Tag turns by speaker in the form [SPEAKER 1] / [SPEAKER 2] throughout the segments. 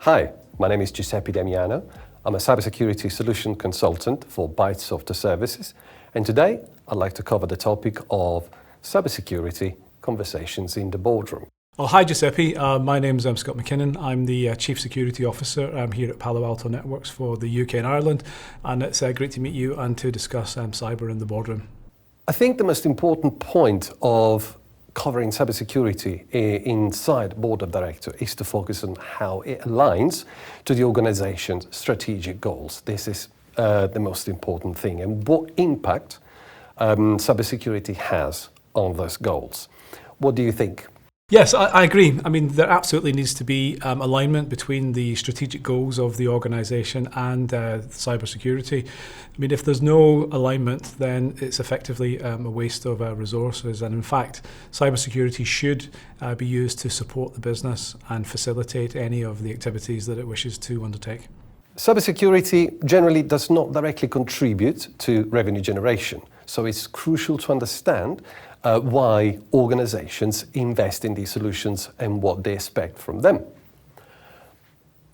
[SPEAKER 1] Hi, my name is Giuseppe Damiano. I'm a cybersecurity solution consultant for Bytes Software Services, and today I'd like to cover the topic of cybersecurity conversations in the boardroom.
[SPEAKER 2] Well, hi Giuseppe, my name's Scott McKinnon. I'm the Chief Security Officer here at Palo Alto Networks for the UK and Ireland, and it's great to meet you and to discuss cyber in the boardroom.
[SPEAKER 1] I think the most important point of covering cybersecurity inside Board of Directors is to focus on how it aligns to the organization's strategic goals. This is the most important thing, and what impact cybersecurity has on those goals. What do you think?
[SPEAKER 2] Yes, I agree. I mean, there absolutely needs to be alignment between the strategic goals of the organisation and cybersecurity. I mean, if there's no alignment, then it's effectively a waste of resources. And in fact, cybersecurity should be used to support the business and facilitate any of the activities that it wishes to undertake.
[SPEAKER 1] Cybersecurity generally does not directly contribute to revenue generation, so it's crucial to understand why organizations invest in these solutions and what they expect from them.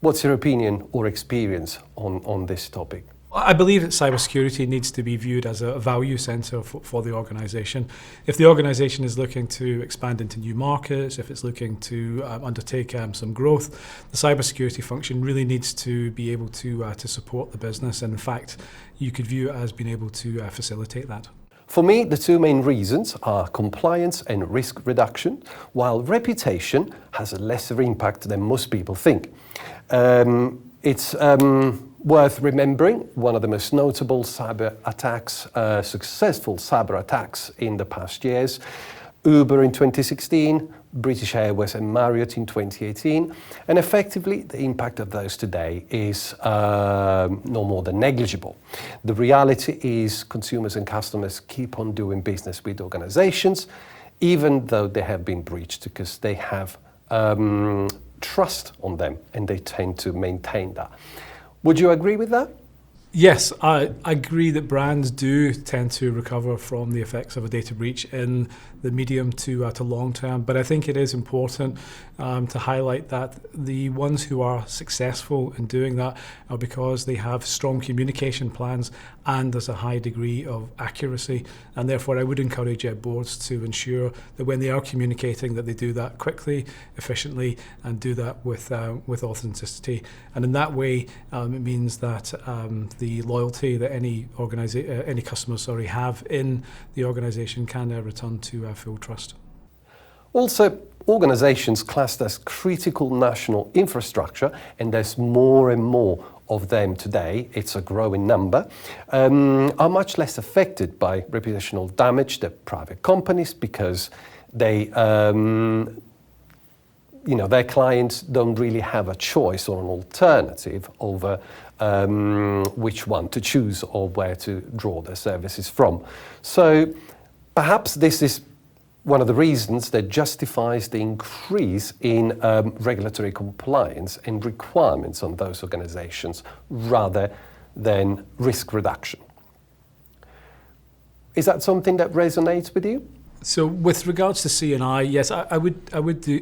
[SPEAKER 1] What's your opinion or experience on this topic?
[SPEAKER 2] I believe that cybersecurity needs to be viewed as a value centre for the organisation. If the organisation is looking to expand into new markets, if it's looking to undertake some growth, the cybersecurity function really needs to be able to support the business. And in fact, you could view it as being able to facilitate that.
[SPEAKER 1] For me, the two main reasons are compliance and risk reduction, while reputation has a lesser impact than most people think. It's worth remembering one of the most notable cyber attacks, successful cyber attacks in the past years, Uber in 2016, British Airways and Marriott in 2018, and effectively the impact of those today is no more than negligible. The reality is consumers and customers keep on doing business with organizations, even though they have been breached, because they have trust on them and they tend to maintain that. Would you agree with that?
[SPEAKER 2] Yes, I agree that brands do tend to recover from the effects of a data breach in the medium to long term, but I think it is important to highlight that the ones who are successful in doing that are because they have strong communication plans and there's a high degree of accuracy, and therefore I would encourage boards to ensure that when they are communicating that they do that quickly, efficiently, and do that with authenticity. And in that way, it means that the loyalty that any customers have in the organisation can return to full trust.
[SPEAKER 1] Also, organizations classed as critical national infrastructure, and there's more and more of them today, it's a growing number, are much less affected by reputational damage than private companies, because they their clients don't really have a choice or an alternative over which one to choose or where to draw their services from. So perhaps this is one of the reasons that justifies the increase in regulatory compliance and requirements on those organizations rather than risk reduction. Is that something that resonates with you?
[SPEAKER 2] So with regards to C&I, yes, I would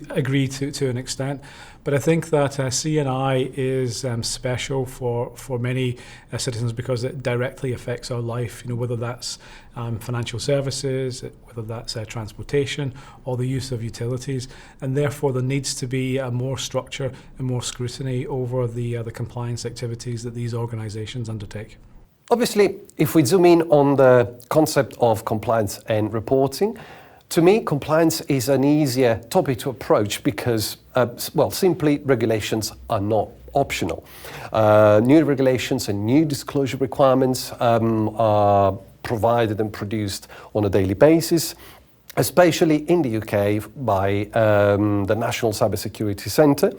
[SPEAKER 2] agree to an extent, but I think that C&I is special for many citizens because it directly affects our life, whether that's financial services, whether that's transportation or the use of utilities, and therefore there needs to be more structure and more scrutiny over the compliance activities that these organisations undertake.
[SPEAKER 1] Obviously, if we zoom in on the concept of compliance and reporting, to me, compliance is an easier topic to approach because, simply regulations are not optional. New regulations and new disclosure requirements are provided and produced on a daily basis, especially in the UK by the National Cybersecurity Centre.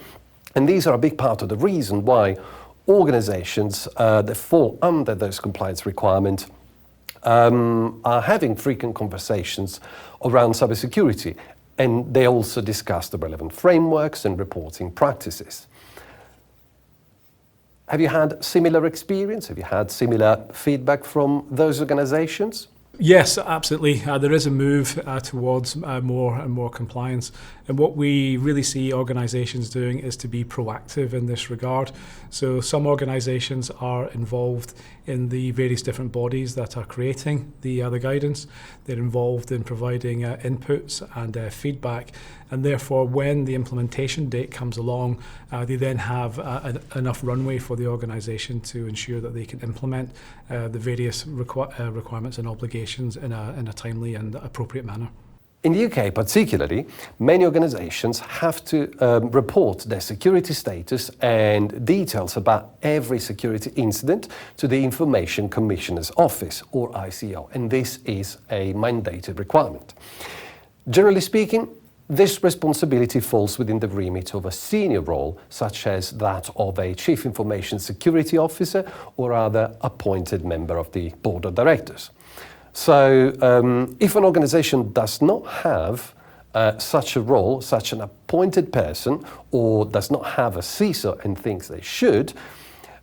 [SPEAKER 1] And these are a big part of the reason why organizations that fall under those compliance requirements are having frequent conversations around cybersecurity, and they also discuss the relevant frameworks and reporting practices. Have you had similar experience? Have you had similar feedback from those organizations?
[SPEAKER 2] Yes, absolutely. There is a move towards more and more compliance. And what we really see organisations doing is to be proactive in this regard. So some organisations are involved in the various different bodies that are creating the guidance. They're involved in providing inputs and feedback. And therefore, when the implementation date comes along, they then have enough runway for the organisation to ensure that they can implement the various requirements and obligations in a timely and appropriate manner.
[SPEAKER 1] In the UK particularly, many organisations have to report their security status and details about every security incident to the Information Commissioner's Office, or ICO, and this is a mandated requirement. Generally speaking, this responsibility falls within the remit of a senior role, such as that of a Chief Information Security Officer or other appointed member of the Board of Directors. So if an organisation does not have such a role, such an appointed person, or does not have a CISO and thinks they should,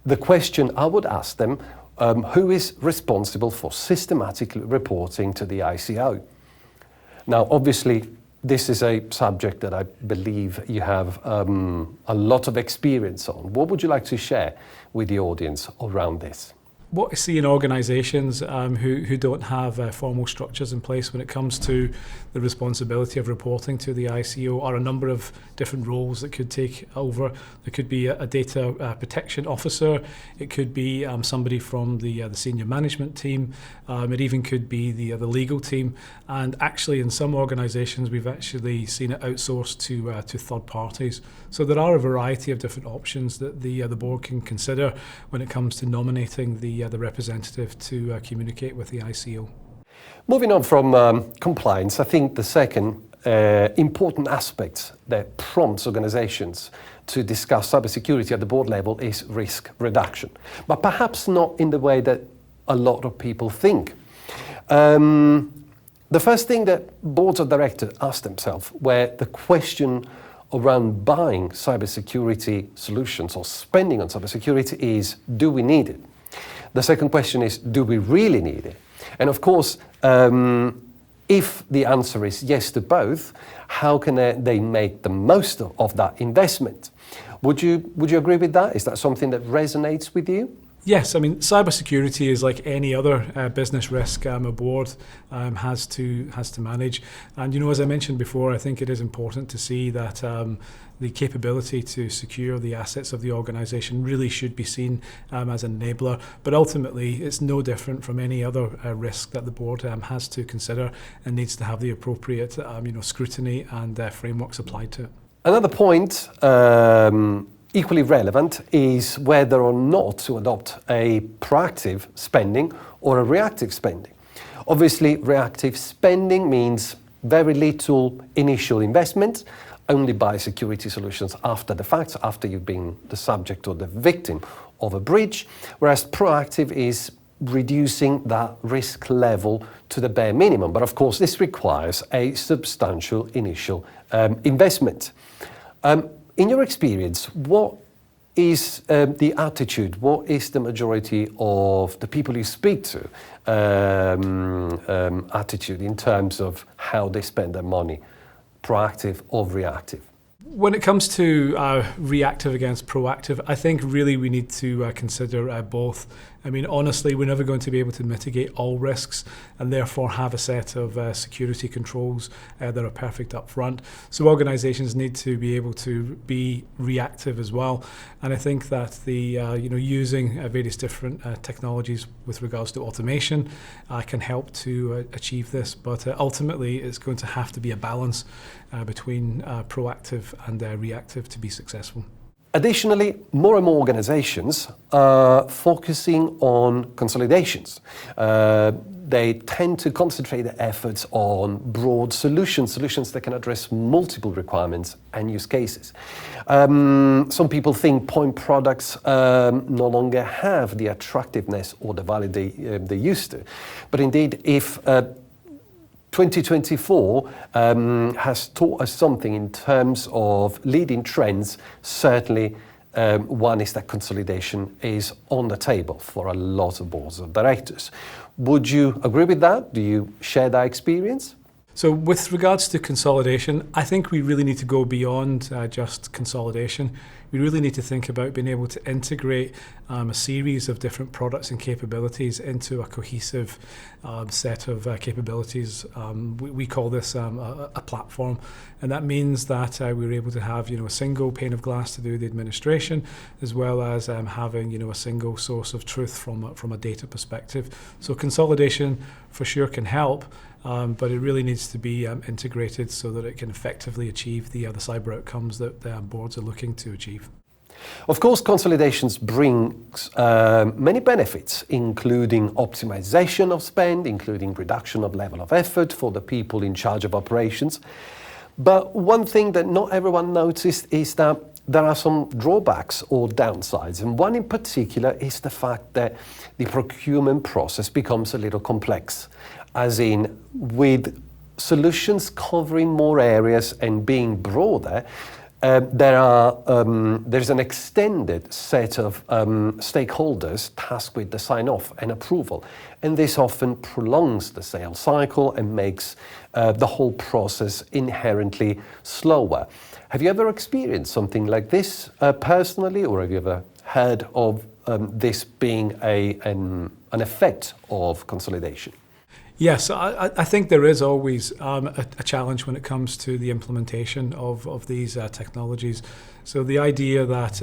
[SPEAKER 1] the question I would ask them, who is responsible for systematically reporting to the ICO? Now, obviously, this is a subject that I believe you have a lot of experience on. What would you like to share with the audience around this?
[SPEAKER 2] What I see in organisations who don't have formal structures in place when it comes to the responsibility of reporting to the ICO are a number of different roles that could take over. There could be a data protection officer, it could be somebody from the senior management team, it even could be the legal team, and actually in some organisations we've actually seen it outsourced to third parties. So there are a variety of different options that the board can consider when it comes to nominating the representative to communicate with the ICO.
[SPEAKER 1] Moving on from compliance, I think the second important aspect that prompts organizations to discuss cybersecurity at the board level is risk reduction, but perhaps not in the way that a lot of people think. The first thing that boards of directors ask themselves, where the question around buying cybersecurity solutions or spending on cybersecurity is, do we need it? The second question is, do we really need it? And of course, if the answer is yes to both, how can they make the most of that investment? Would you agree with that? Is that something that resonates with you?
[SPEAKER 2] Yes, I mean, cybersecurity is like any other business risk a board has to manage. And, as I mentioned before, I think it is important to see that the capability to secure the assets of the organisation really should be seen as an enabler. But ultimately, it's no different from any other risk that the board has to consider and needs to have the appropriate scrutiny and frameworks applied to it.
[SPEAKER 1] Another point equally relevant is whether or not to adopt a proactive spending or a reactive spending. Obviously, reactive spending means very little initial investment, only buy security solutions after the fact, after you've been the subject or the victim of a breach, whereas proactive is reducing that risk level to the bare minimum. But of course, this requires a substantial initial investment. In your experience, what is the attitude? What is the majority of the people you speak to attitude in terms of how they spend their money, proactive or reactive?
[SPEAKER 2] When it comes to reactive against proactive, I think really we need to consider both. I mean, honestly, we're never going to be able to mitigate all risks and therefore have a set of security controls that are perfect up front. So organisations need to be able to be reactive as well. And I think that using various different technologies with regards to automation can help to achieve this. But ultimately, it's going to have to be a balance between proactive and reactive to be successful.
[SPEAKER 1] Additionally, more and more organizations are focusing on consolidations. They tend to concentrate their efforts on broad solutions that can address multiple requirements and use cases. Some people think point products no longer have the attractiveness or the value they used to. But indeed, if 2024 has taught us something in terms of leading trends, certainly one is that consolidation is on the table for a lot of boards of directors. Would you agree with that? Do you share that experience?
[SPEAKER 2] So with regards to consolidation, I think we really need to go beyond just consolidation. We really need to think about being able to integrate a series of different products and capabilities into a cohesive set of capabilities. We call this a platform, and that means that we're able to have a single pane of glass to do the administration, as well as having a single source of truth from a data perspective. So consolidation for sure can help. But it really needs to be integrated so that it can effectively achieve the cyber outcomes that boards are looking to achieve.
[SPEAKER 1] Of course, consolidations brings many benefits, including optimization of spend, including reduction of level of effort for the people in charge of operations. But one thing that not everyone noticed is that there are some drawbacks or downsides, and one in particular is the fact that the procurement process becomes a little complex, as in with solutions covering more areas and being broader, there's an extended set of stakeholders tasked with the sign-off and approval, and this often prolongs the sales cycle and makes the whole process inherently slower. Have you ever experienced something like this personally, or have you ever heard of this being an effect of consolidation?
[SPEAKER 2] Yes, I think there is always a challenge when it comes to the implementation of these technologies. So the idea that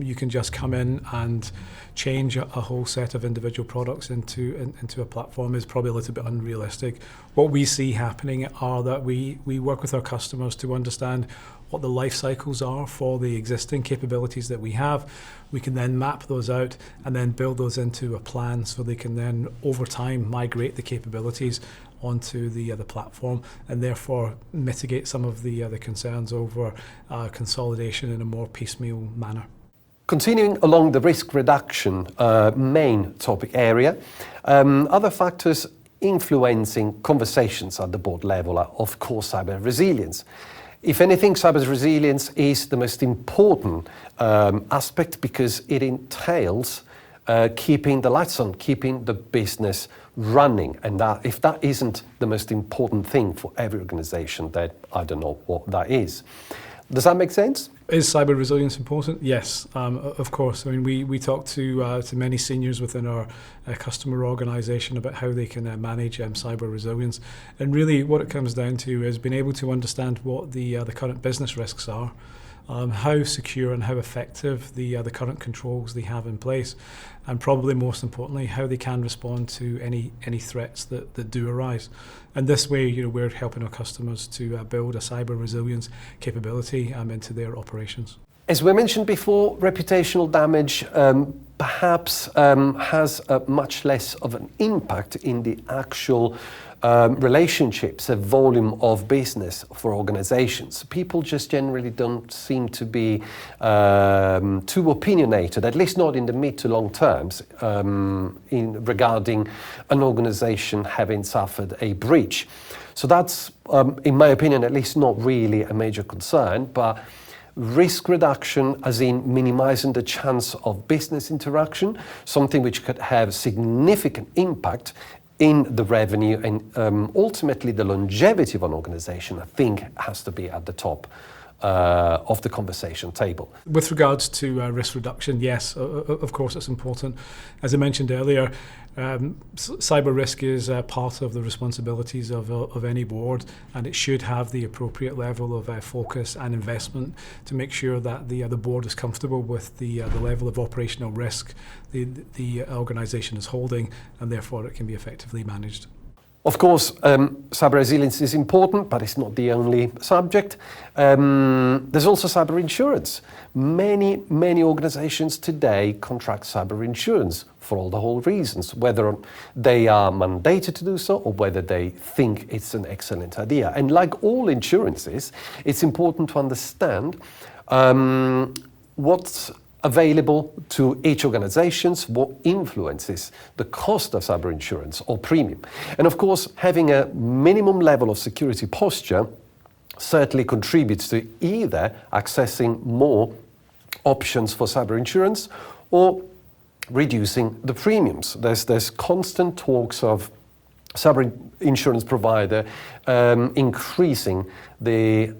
[SPEAKER 2] you can just come in and change a whole set of individual products into a platform is probably a little bit unrealistic. What we see happening are that we work with our customers to understand what the life cycles are for the existing capabilities that we have. We can then map those out and then build those into a plan so they can then over time migrate the capabilities onto the platform, and therefore mitigate some of the concerns over consolidation in a more piecemeal manner.
[SPEAKER 1] Continuing along the risk reduction main topic area, other factors influencing conversations at the board level are, of course, cyber resilience. If anything, cyber resilience is the most important aspect because it entails keeping the lights on, keeping the business running. And that, if that isn't the most important thing for every organization, then I don't know what that is. Does that make sense?
[SPEAKER 2] Is cyber resilience important? Yes, of course. I mean, we talk to many seniors within our customer organisation about how they can manage cyber resilience, and really what it comes down to is being able to understand what the current business risks are, how secure and how effective the current controls they have in place, and probably most importantly, how they can respond to any threats that do arise. And this way, we're helping our customers to build a cyber resilience capability into their operations.
[SPEAKER 1] As we mentioned before, reputational damage perhaps has much less of an impact in the actual relationships, a volume of business for organizations. People just generally don't seem to be too opinionated, at least not in the mid to long terms, regarding an organization having suffered a breach. So that's, in my opinion, at least not really a major concern, but risk reduction, as in minimizing the chance of business interaction, something which could have significant impact in the revenue and ultimately the longevity of an organization, I think has to be at the top of the conversation table.
[SPEAKER 2] With regards to risk reduction, yes, of course it's important. As I mentioned earlier, cyber risk is part of the responsibilities of any board, and it should have the appropriate level of focus and investment to make sure that the board is comfortable with the level of operational risk the organisation is holding, and therefore it can be effectively managed.
[SPEAKER 1] Of course, cyber resilience is important, but it's not the only subject. There's also cyber insurance. Many organizations today contract cyber insurance for all the whole reasons, whether they are mandated to do so or whether they think it's an excellent idea. And like all insurances, it's important to understand what's available to each organization, what influences the cost of cyber insurance or premium. And of course, having a minimum level of security posture certainly contributes to either accessing more options for cyber insurance or reducing the premiums. There's constant talks of cyber insurance provider increasing the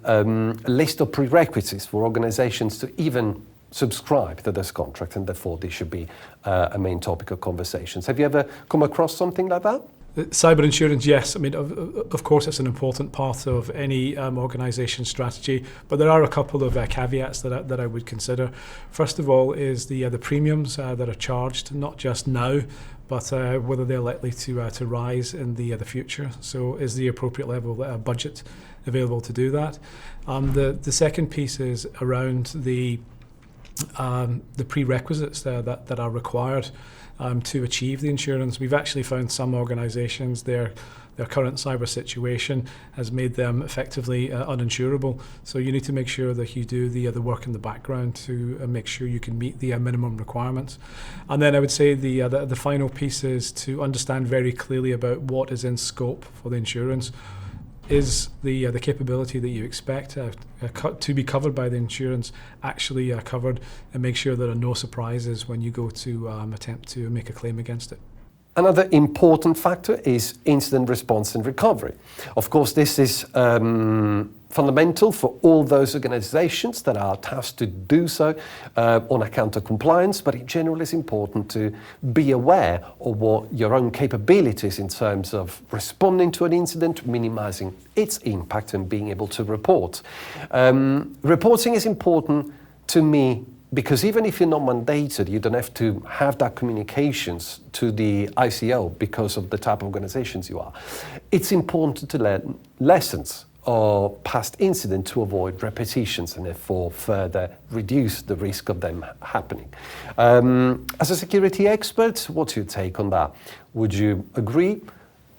[SPEAKER 1] list of prerequisites for organizations to even subscribe to this contract, and therefore this should be a main topic of conversations. Have you ever come across something like that?
[SPEAKER 2] Cyber insurance, yes. I mean, of course, it's an important part of any organisation strategy, but there are a couple of caveats that I would consider. First of all is the premiums that are charged, not just now, but whether they're likely to rise in the future. So is the appropriate level budget available to do that? The second piece is around the prerequisites that are required to achieve the insurance. We've actually found some organisations, their current cyber situation has made them effectively uninsurable. So you need to make sure that you do the work in the background to make sure you can meet the minimum requirements. And then I would say the final piece is to understand very clearly about what is in scope for the insurance. Is the capability that you expect to be covered by the insurance actually covered, and make sure there are no surprises when you go to attempt to make a claim against it.
[SPEAKER 1] Another important factor is incident response and recovery. Of course, this is fundamental for all those organizations that are tasked to do so on account of compliance, but in general it's important to be aware of what your own capabilities in terms of responding to an incident, minimizing its impact and being able to report. Reporting is important to me because even if you're not mandated, you don't have to have that communications to the ICO because of the type of organizations you are. It's important to learn lessons of past incidents to avoid repetitions and therefore further reduce the risk of them happening. As a security expert, what's your take on that? Would you agree?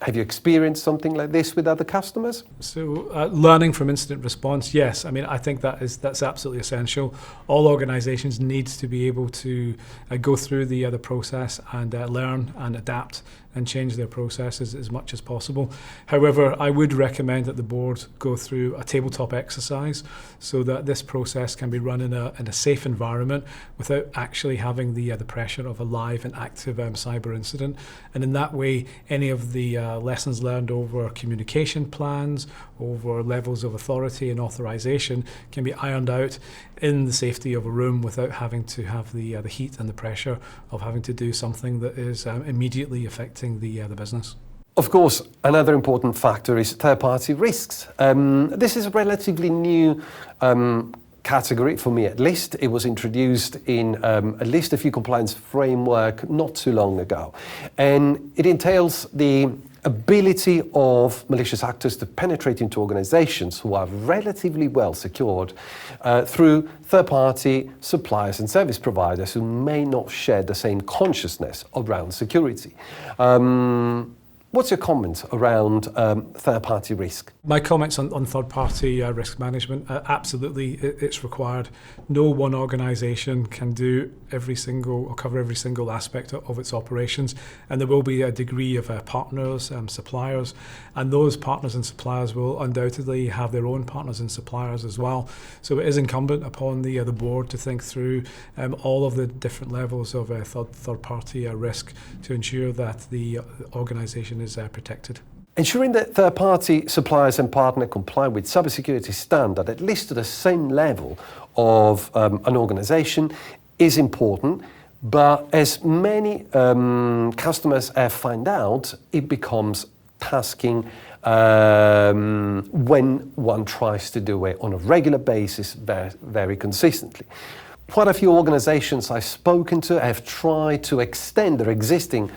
[SPEAKER 1] Have you experienced something like this with other customers?
[SPEAKER 2] So learning from incident response, yes. I mean, I think that's absolutely essential. All organisations need to be able to go through the process and learn and adapt and change their processes as much as possible. However, I would recommend that the board go through a tabletop exercise so that this process can be run in a safe environment without actually having the pressure of a live and active cyber incident. And in that way, any of the lessons learned over communication plans, over levels of authority and authorization can be ironed out in the safety of a room without having to have the heat and the pressure of having to do something that is immediately affecting the business.
[SPEAKER 1] Of course, another important factor is third-party risks. This is a relatively new category, for me at least. It was introduced in at least a few compliance framework not too long ago. And it entails the ability of malicious actors to penetrate into organizations who are relatively well secured through third-party suppliers and service providers who may not share the same consciousness around security. What's your comment around third-party risk?
[SPEAKER 2] My comments on third-party risk management, absolutely, it's required. No one organisation can do cover every single aspect of its operations, and there will be a degree of partners, suppliers, and those partners and suppliers will undoubtedly have their own partners and suppliers as well. So it is incumbent upon the board to think through all of the different levels of third-party risk to ensure that the organisation is protected.
[SPEAKER 1] Ensuring that third-party suppliers and partners comply with cybersecurity standard, at least to the same level of an organisation, is important. But as many customers have found out, it becomes tasking when one tries to do it on a regular basis, very consistently. Quite a few organisations I've spoken to have tried to extend their existing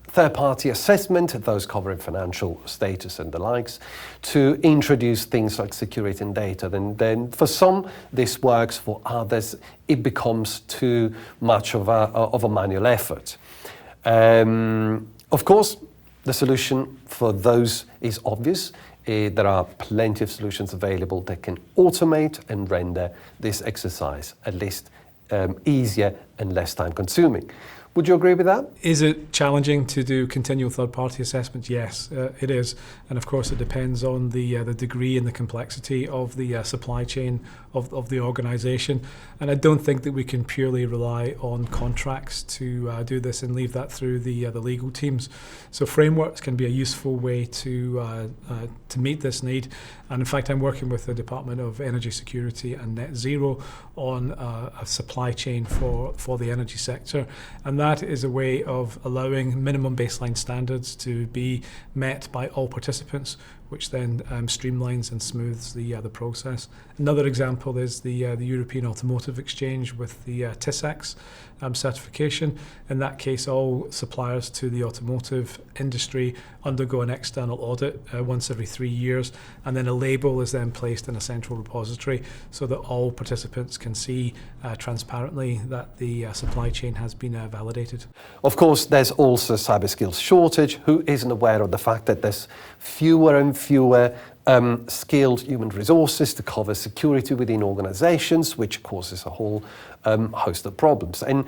[SPEAKER 1] third-party assessment, those covering financial status and the likes, to introduce things like security and data. Then for some, this works. For others, it becomes too much of a manual effort. Of course, the solution for those is obvious. There are plenty of solutions available that can automate and render this exercise at least easier and less time-consuming. Would you agree with that?
[SPEAKER 2] Is it challenging to do continual third-party assessments? Yes, it is. And of course, it depends on the degree and the complexity of the supply chain of the organisation. And I don't think that we can purely rely on contracts to do this and leave that through the legal teams. So frameworks can be a useful way to meet this need. And in fact, I'm working with the Department of Energy Security and Net Zero on a supply chain for the energy sector. And that is a way of allowing minimum baseline standards to be met by all participants, which then streamlines and smooths the process. Another example is the European Automotive Exchange with the TISAX certification. In that case, all suppliers to the automotive industry undergo an external audit once every 3 years, and then a label is then placed in a central repository so that all participants can see transparently that the supply chain has been validated.
[SPEAKER 1] Of course, there's also cyber skills shortage. Who isn't aware of the fact that there's fewer and fewer skilled human resources to cover security within organizations, which causes a whole host of problems. And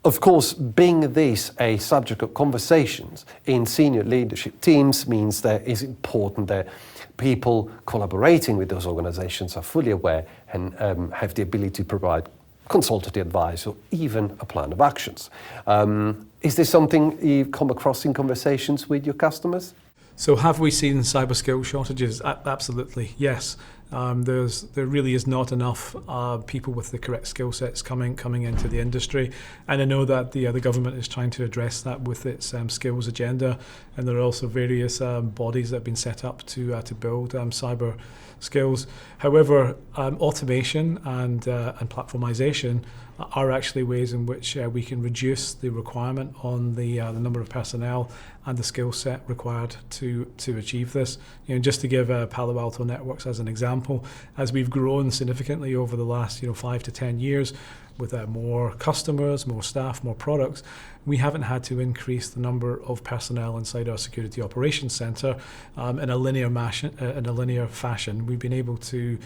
[SPEAKER 1] of course, being this a subject of conversations in senior leadership teams means that it's important that people collaborating with those organizations are fully aware and have the ability to provide consultative advice or even a plan of actions. Is this something you've come across in conversations with your customers?
[SPEAKER 2] So have we seen cyber skill shortages? Absolutely, yes. There really is not enough people with the correct skill sets coming into the industry, and I know that the government is trying to address that with its skills agenda, and there are also various bodies that have been set up to build cyber skills. However, automation and platformization are actually ways in which we can reduce the requirement on the number of personnel and the skill set required to achieve this. Just to give Palo Alto Networks as an example, as we've grown significantly over the last 5 to 10 years, with more customers, more staff, more products, we haven't had to increase the number of personnel inside our security operations center in a linear fashion. We've been able to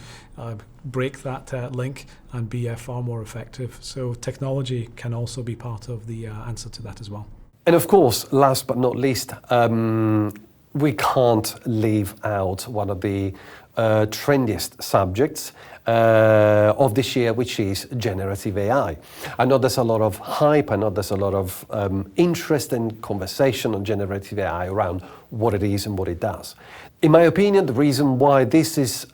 [SPEAKER 2] break that link and be far more effective. So technology can also be part of the answer to that as well.
[SPEAKER 1] And of course, last but not least, we can't leave out one of the trendiest subjects of this year, which is generative AI. I know there's a lot of hype, I know there's a lot of interest and conversation on generative AI around what it is and what it does. In my opinion, the reason why this is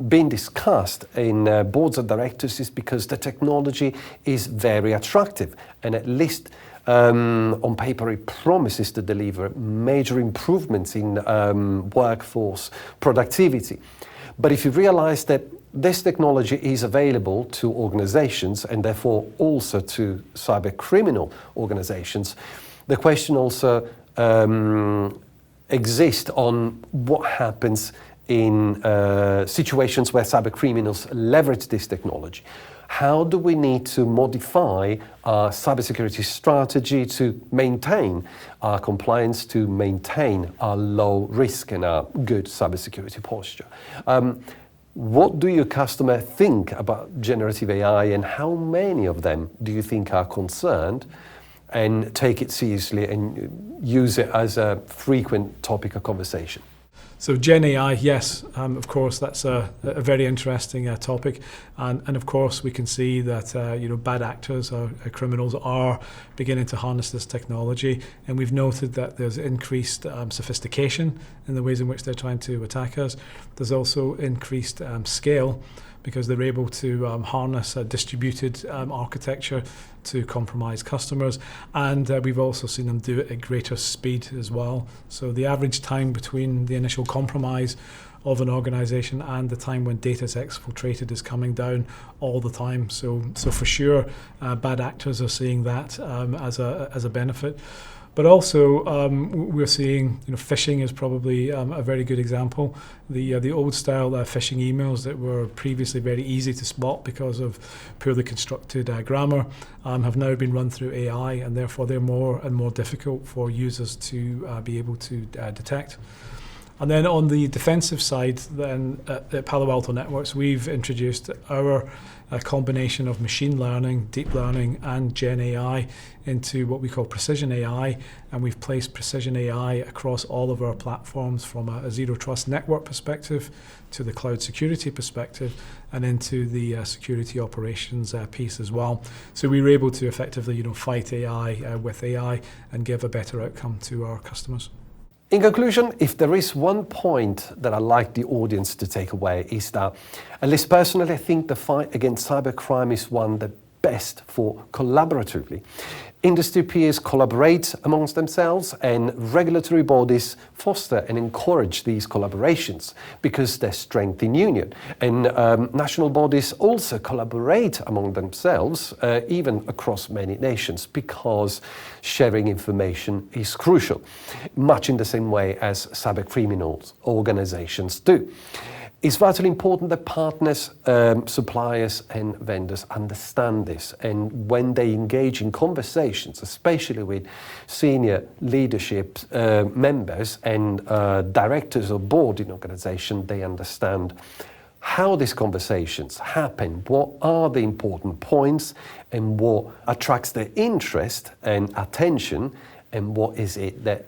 [SPEAKER 1] being discussed in boards of directors is because the technology is very attractive, and at least on paper it promises to deliver major improvements in workforce productivity. But if you realize that this technology is available to organizations and therefore also to cyber criminal organizations, the question also exists on what happens in situations where cyber criminals leverage this technology. How do we need to modify our cybersecurity strategy to maintain our compliance, to maintain our low risk and our good cybersecurity posture? What do your customers think about generative AI, and how many of them do you think are concerned and take it seriously and use it as a frequent topic of conversation?
[SPEAKER 2] So Gen AI, yes, of course, that's a very interesting topic, and of course we can see that bad actors or criminals are beginning to harness this technology, and we've noted that there's increased sophistication in the ways in which they're trying to attack us. There's also increased scale, because they're able to harness a distributed architecture to compromise customers, and we've also seen them do it at greater speed as well. So the average time between the initial compromise of an organization and the time when data is exfiltrated is coming down all the time. So for sure, bad actors are seeing that as a benefit. But also, we're seeing, phishing is probably a very good example. The old style phishing emails that were previously very easy to spot because of poorly constructed grammar have now been run through AI, and therefore they're more and more difficult for users to be able to detect. And then on the defensive side, then at Palo Alto Networks, we've introduced our combination of machine learning, deep learning, and Gen AI into what we call precision AI. And we've placed precision AI across all of our platforms from a zero trust network perspective to the cloud security perspective and into the security operations piece as well. So we were able to effectively, fight AI with AI and give a better outcome to our customers.
[SPEAKER 1] In conclusion, if there is one point that I'd like the audience to take away is that, at least personally, I think the fight against cybercrime is one that best for collaboratively. Industry peers collaborate amongst themselves and regulatory bodies foster and encourage these collaborations because they strengthen union. And national bodies also collaborate among themselves, even across many nations, because sharing information is crucial, much in the same way as cybercriminals organizations do. It's vitally important that partners, suppliers and vendors understand this, and when they engage in conversations, especially with senior leadership members and directors of board in organization, they understand how these conversations happen, what are the important points and what attracts their interest and attention, and what is it that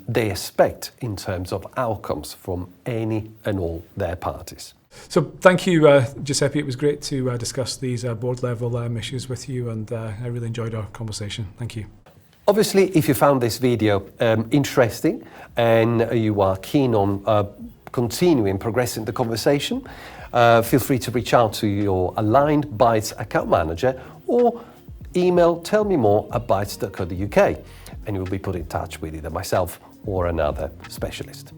[SPEAKER 1] they expect in terms of outcomes from any and all their parties.
[SPEAKER 2] So thank you, Giuseppe. It was great to discuss these board level issues with you, and I really enjoyed our conversation. Thank you.
[SPEAKER 1] Obviously, if you found this video interesting and you are keen on continuing progressing the conversation, feel free to reach out to your aligned Bytes account manager or email tellmemore@bytes.co.uk. and you'll be put in touch with either myself or another specialist.